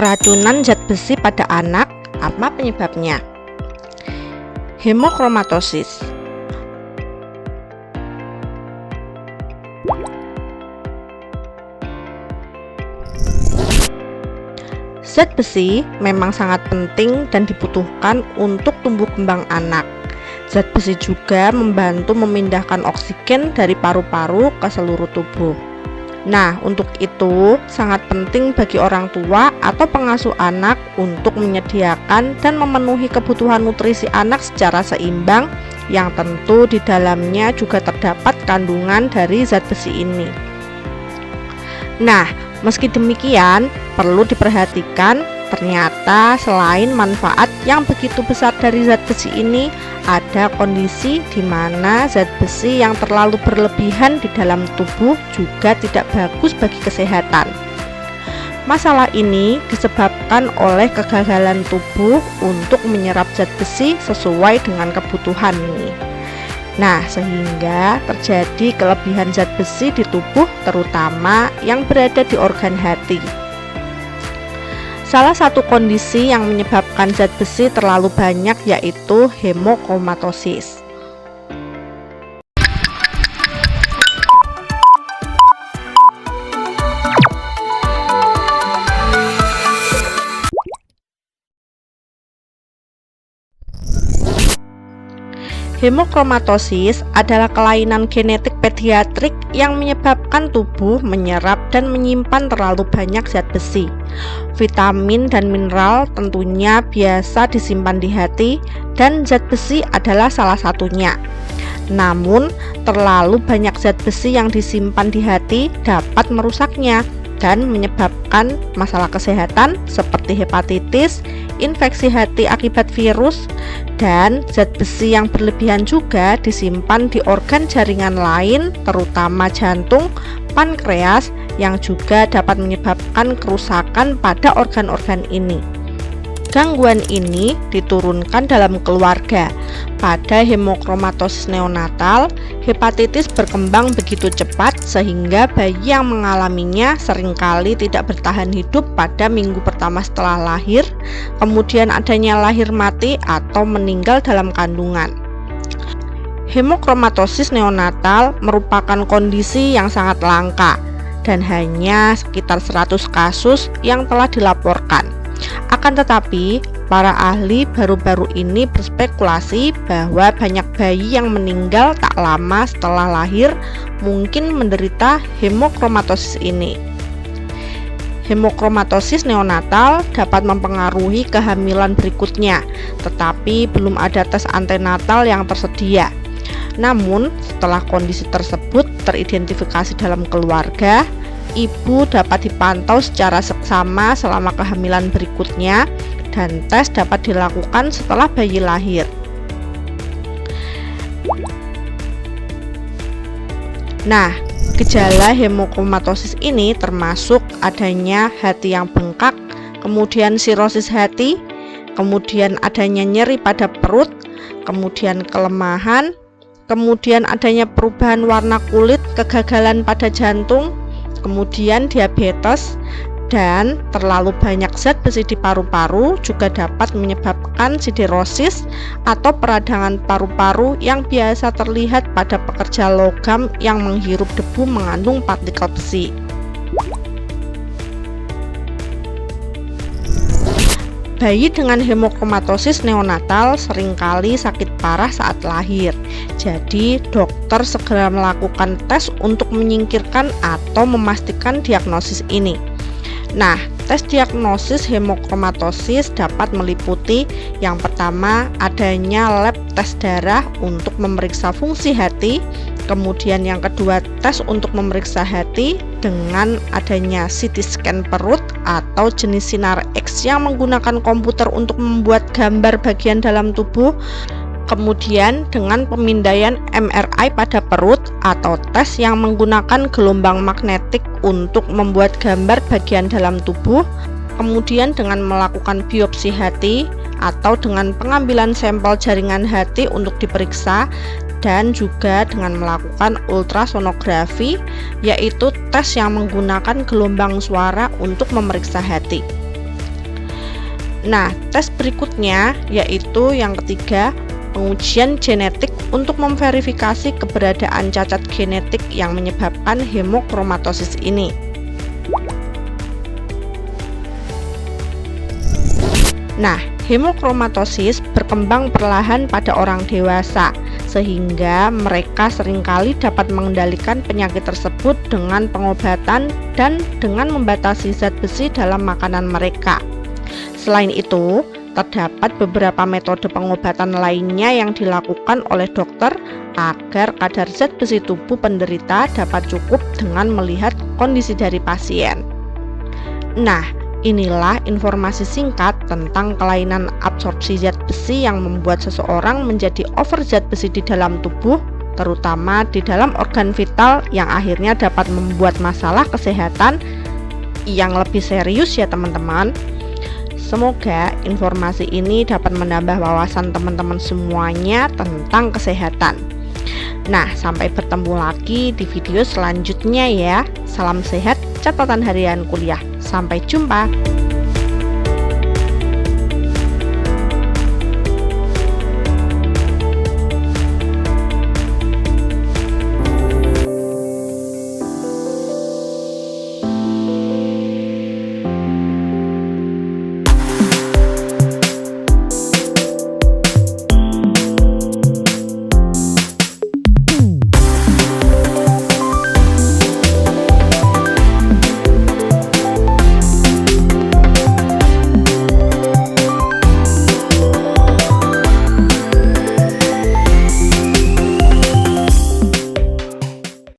Keracunan zat besi pada anak, apa penyebabnya? Hemochromatosis. Zat besi memang sangat penting dan dibutuhkan untuk tumbuh kembang anak. Zat besi juga membantu memindahkan oksigen dari paru-paru ke seluruh tubuh. Nah, untuk itu sangat penting bagi orang tua atau pengasuh anak untuk menyediakan dan memenuhi kebutuhan nutrisi anak secara seimbang, yang tentu di dalamnya juga terdapat kandungan dari zat besi ini. Nah, meski demikian, perlu diperhatikan ternyata selain manfaat yang begitu besar dari zat besi ini, ada kondisi di mana zat besi yang terlalu berlebihan di dalam tubuh juga tidak bagus bagi kesehatan. Masalah ini disebabkan oleh kegagalan tubuh untuk menyerap zat besi sesuai dengan kebutuhan ini. Nah, sehingga terjadi kelebihan zat besi di tubuh, terutama yang berada di organ hati. Salah satu kondisi yang menyebabkan zat besi terlalu banyak yaitu hemochromatosis. Hemochromatosis adalah kelainan genetik pediatrik yang menyebabkan tubuh menyerap dan menyimpan terlalu banyak zat besi. Vitamin dan mineral tentunya biasa disimpan di hati, dan zat besi adalah salah satunya. Namun, terlalu banyak zat besi yang disimpan di hati dapat merusaknya dan menyebabkan masalah kesehatan seperti hepatitis, infeksi hati akibat virus, dan zat besi yang berlebihan juga disimpan di organ jaringan lain, terutama jantung, pankreas, yang juga dapat menyebabkan kerusakan pada organ-organ ini. Gangguan ini diturunkan dalam keluarga. Pada hemochromatosis neonatal, hepatitis berkembang begitu cepat sehingga bayi yang mengalaminya seringkali tidak bertahan hidup pada minggu pertama setelah lahir, kemudian adanya lahir mati atau meninggal dalam kandungan. Hemochromatosis neonatal merupakan kondisi yang sangat langka dan hanya sekitar 100 kasus yang telah dilaporkan. Akan tetapi, para ahli baru-baru ini berspekulasi bahwa banyak bayi yang meninggal tak lama setelah lahir mungkin menderita hemochromatosis ini. Hemochromatosis neonatal dapat mempengaruhi kehamilan berikutnya, tetapi belum ada tes antenatal yang tersedia. Namun, setelah kondisi tersebut teridentifikasi dalam keluarga, ibu dapat dipantau secara seksama selama kehamilan berikutnya, dan tes dapat dilakukan setelah bayi lahir. Nah, gejala hemochromatosis ini termasuk adanya hati yang bengkak, kemudian sirosis hati, kemudian adanya nyeri pada perut, kemudian kelemahan, kemudian adanya perubahan warna kulit, kegagalan pada jantung, kemudian diabetes, dan terlalu banyak zat besi di paru-paru juga dapat menyebabkan siderosis atau peradangan paru-paru yang biasa terlihat pada pekerja logam yang menghirup debu mengandung partikel besi. Bayi dengan hemochromatosis neonatal seringkali sakit parah saat lahir. Jadi, dokter segera melakukan tes untuk menyingkirkan atau memastikan diagnosis ini. Nah, tes diagnosis hemochromatosis dapat meliputi yang pertama adanya lab tes darah untuk memeriksa fungsi hati, kemudian yang kedua tes untuk memeriksa hati dengan adanya CT scan perut atau jenis sinar X yang menggunakan komputer untuk membuat gambar bagian dalam tubuh, kemudian dengan pemindaian MRI pada perut atau tes yang menggunakan gelombang magnetik untuk membuat gambar bagian dalam tubuh, kemudian dengan melakukan biopsi hati atau dengan pengambilan sampel jaringan hati untuk diperiksa, dan juga dengan melakukan ultrasonografi, yaitu tes yang menggunakan gelombang suara untuk memeriksa hati. Nah, tes berikutnya yaitu yang ketiga, pengujian genetik untuk memverifikasi keberadaan cacat genetik yang menyebabkan hemokromatosis ini. Nah, hemokromatosis berkembang perlahan pada orang dewasa, sehingga mereka seringkali dapat mengendalikan penyakit tersebut dengan pengobatan dan dengan membatasi zat besi dalam makanan mereka. Selain itu, terdapat beberapa metode pengobatan lainnya yang dilakukan oleh dokter agar kadar zat besi tubuh penderita dapat cukup dengan melihat kondisi dari pasien. Nah, inilah informasi singkat tentang kelainan absorpsi zat besi yang membuat seseorang menjadi over zat besi di dalam tubuh, terutama di dalam organ vital yang akhirnya dapat membuat masalah kesehatan yang lebih serius ya teman-teman. Semoga informasi ini dapat menambah wawasan teman-teman semuanya tentang kesehatan. Nah, sampai bertemu lagi di video selanjutnya ya. Salam sehat, catatan harian kuliah. Sampai jumpa.